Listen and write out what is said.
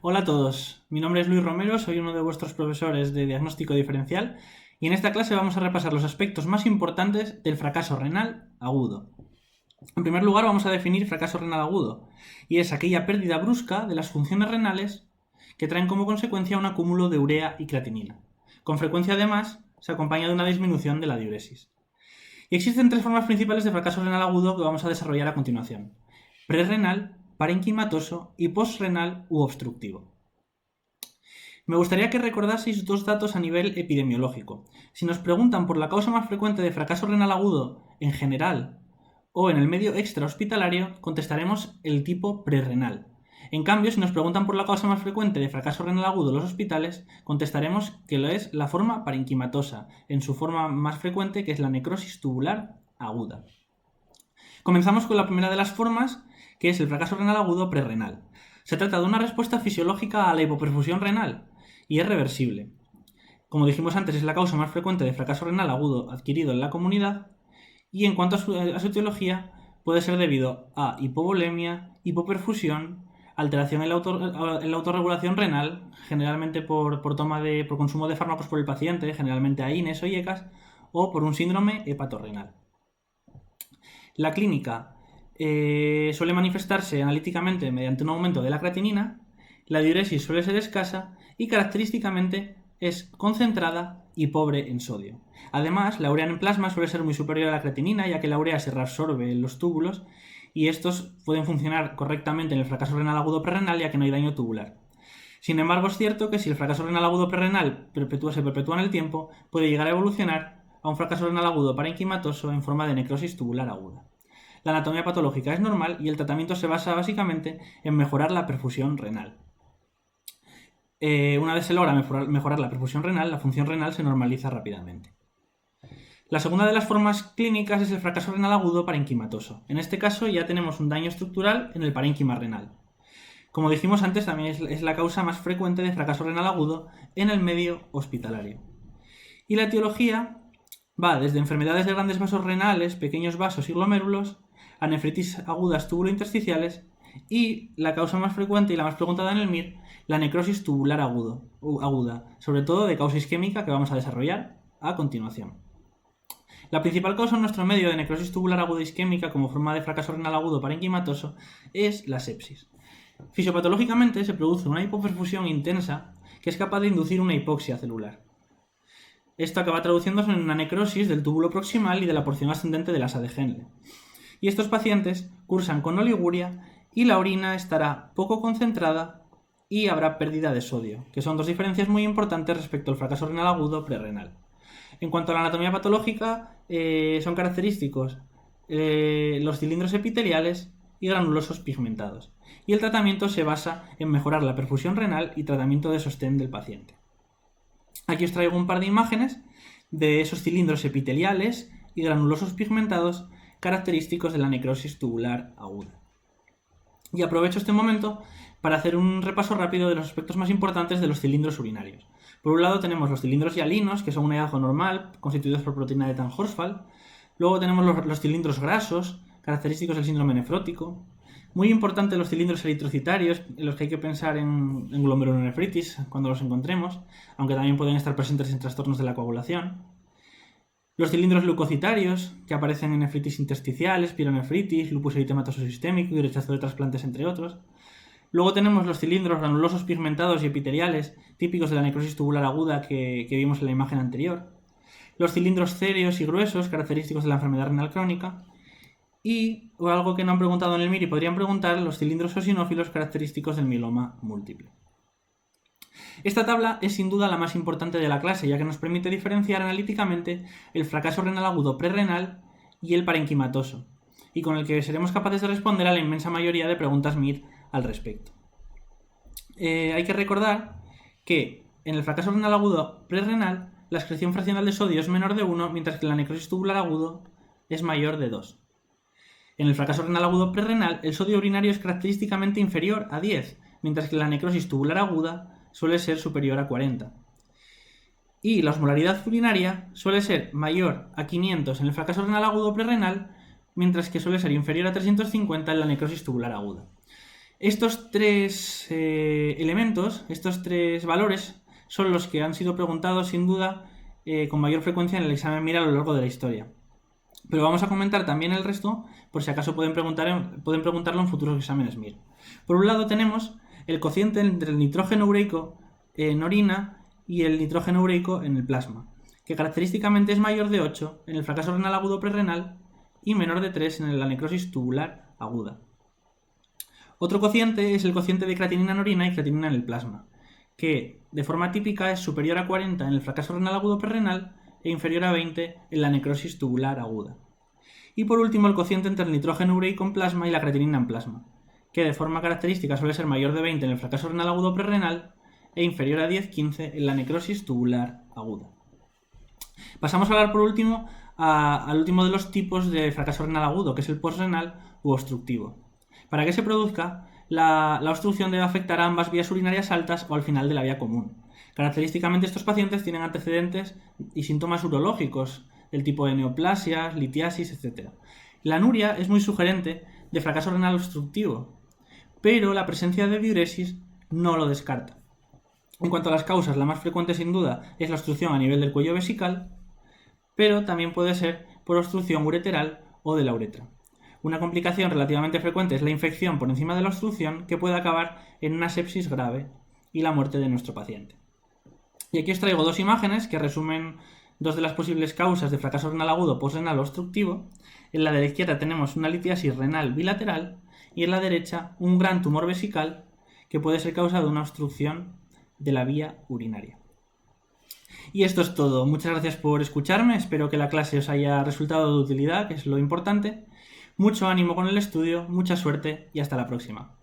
Hola a todos, mi nombre es Luis Romero, soy uno de vuestros profesores de diagnóstico diferencial y en esta clase vamos a repasar los aspectos más importantes del fracaso renal agudo. En primer lugar vamos a definir fracaso renal agudo y es aquella pérdida brusca de las funciones renales que traen como consecuencia un acúmulo de urea y creatinina. Con frecuencia además se acompaña de una disminución de la diuresis. Y existen tres formas principales de fracaso renal agudo que vamos a desarrollar a continuación: prerrenal, parenquimatoso y postrenal u obstructivo. Me gustaría que recordaseis dos datos a nivel epidemiológico. Si nos preguntan por la causa más frecuente de fracaso renal agudo en general o en el medio extrahospitalario, contestaremos el tipo prerrenal. En cambio, si nos preguntan por la causa más frecuente de fracaso renal agudo en los hospitales, contestaremos que lo es la forma parenquimatosa, en su forma más frecuente, que es la necrosis tubular aguda. Comenzamos con la primera de las formas, que es el fracaso renal agudo prerrenal. Se trata de una respuesta fisiológica a la hipoperfusión renal y es reversible. Como dijimos antes, es la causa más frecuente de fracaso renal agudo adquirido en la comunidad y en cuanto a su etiología puede ser debido a hipovolemia, hipoperfusión, alteración en la autorregulación renal, generalmente por consumo de fármacos por el paciente, generalmente AINES o IECAS, o por un síndrome hepatorrenal. La clínica suele manifestarse analíticamente mediante un aumento de la creatinina, la diuresis suele ser escasa y característicamente es concentrada y pobre en sodio. Además, la urea en plasma suele ser muy superior a la creatinina, ya que la urea se reabsorbe en los túbulos y estos pueden funcionar correctamente en el fracaso renal agudo prerrenal, ya que no hay daño tubular. Sin embargo, es cierto que si el fracaso renal agudo prerrenal se perpetúa en el tiempo, puede llegar a evolucionar a un fracaso renal agudo parenquimatoso en forma de necrosis tubular aguda. La anatomía patológica es normal y el tratamiento se basa básicamente en mejorar la perfusión renal. Una vez se logra mejorar la perfusión renal, la función renal se normaliza rápidamente. La segunda de las formas clínicas es el fracaso renal agudo parenquimatoso. En este caso ya tenemos un daño estructural en el parénquima renal. Como dijimos antes, también es la causa más frecuente de fracaso renal agudo en el medio hospitalario. Y la etiología va desde enfermedades de grandes vasos renales, pequeños vasos y glomérulos, a nefritis agudas tubulointersticiales y la causa más frecuente y la más preguntada en el MIR, la necrosis tubular aguda, sobre todo de causa isquémica que vamos a desarrollar a continuación. La principal causa en nuestro medio de necrosis tubular aguda isquémica como forma de fracaso renal agudo parenquimatoso es la sepsis. Fisiopatológicamente se produce una hipoperfusión intensa que es capaz de inducir una hipoxia celular. Esto acaba traduciéndose en una necrosis del túbulo proximal y de la porción ascendente del asa de Henle. Y estos pacientes cursan con oliguria y la orina estará poco concentrada y habrá pérdida de sodio, que son dos diferencias muy importantes respecto al fracaso renal agudo prerrenal. En cuanto a la anatomía patológica, son característicos los cilindros epiteliales y granulosos pigmentados. Y el tratamiento se basa en mejorar la perfusión renal y tratamiento de sostén del paciente. Aquí os traigo un par de imágenes de esos cilindros epiteliales y granulosos pigmentados característicos de la necrosis tubular aguda. Y aprovecho este momento para hacer un repaso rápido de los aspectos más importantes de los cilindros urinarios. Por un lado tenemos los cilindros hialinos, que son un hallazgo normal, constituidos por proteína de Tan-Horsfall. Luego tenemos los cilindros grasos, característicos del síndrome nefrótico. Muy importante los cilindros eritrocitarios, en los que hay que pensar en glomerulonefritis cuando los encontremos, aunque también pueden estar presentes en trastornos de la coagulación. Los cilindros leucocitarios, que aparecen en nefritis intersticiales, pielonefritis, lupus eritematoso sistémico y rechazo de trasplantes, entre otros. Luego tenemos los cilindros granulosos pigmentados y epiteliales, típicos de la necrosis tubular aguda que vimos en la imagen anterior. Los cilindros céreos y gruesos, característicos de la enfermedad renal crónica. Y algo que no han preguntado en el MIR y podrían preguntar, los cilindros eosinófilos, característicos del mieloma múltiple. Esta tabla es sin duda la más importante de la clase, ya que nos permite diferenciar analíticamente el fracaso renal agudo prerrenal y el parenquimatoso, y con el que seremos capaces de responder a la inmensa mayoría de preguntas MIR al respecto. Hay que recordar que en el fracaso renal agudo prerrenal la excreción fraccional de sodio es menor de 1, mientras que en la necrosis tubular agudo es mayor de 2. En el fracaso renal agudo prerrenal el sodio urinario es característicamente inferior a 10, mientras que en la necrosis tubular aguda suele ser superior a 40. Y la osmolaridad urinaria suele ser mayor a 500 en el fracaso renal agudo prerrenal, mientras que suele ser inferior a 350 en la necrosis tubular aguda. Estos tres elementos, estos tres valores, son los que han sido preguntados sin duda con mayor frecuencia en el examen MIR a lo largo de la historia. Pero vamos a comentar también el resto, por si acaso pueden preguntarlo en futuros exámenes MIR. Por un lado tenemos el cociente entre el nitrógeno ureico en orina y el nitrógeno ureico en el plasma, que característicamente es mayor de 8 en el fracaso renal agudo prerrenal y menor de 3 en la necrosis tubular aguda. Otro cociente es el cociente de creatinina en orina y creatinina en el plasma, que de forma típica es superior a 40 en el fracaso renal agudo prerrenal e inferior a 20 en la necrosis tubular aguda. Y por último el cociente entre el nitrógeno ureico en plasma y la creatinina en plasma, que de forma característica suele ser mayor de 20 en el fracaso renal agudo prerrenal e inferior a 10-15 en la necrosis tubular aguda. Pasamos a hablar por último al último de los tipos de fracaso renal agudo, que es el postrenal u obstructivo. Para que se produzca, la obstrucción debe afectar a ambas vías urinarias altas o al final de la vía común. Característicamente estos pacientes tienen antecedentes y síntomas urológicos del tipo de neoplasias, litiasis, etc. La anuria es muy sugerente de fracaso renal obstructivo, pero la presencia de diuresis no lo descarta. En cuanto a las causas, la más frecuente sin duda es la obstrucción a nivel del cuello vesical, pero también puede ser por obstrucción ureteral o de la uretra. Una complicación relativamente frecuente es la infección por encima de la obstrucción, que puede acabar en una sepsis grave y la muerte de nuestro paciente. Y aquí os traigo dos imágenes que resumen dos de las posibles causas de fracaso renal agudo postrenal obstructivo. En la de la izquierda tenemos una litiasis renal bilateral y en la derecha un gran tumor vesical que puede ser causa de una obstrucción de la vía urinaria. Y esto es todo. Muchas gracias por escucharme. Espero que la clase os haya resultado de utilidad, que es lo importante. Mucho ánimo con el estudio, mucha suerte y hasta la próxima.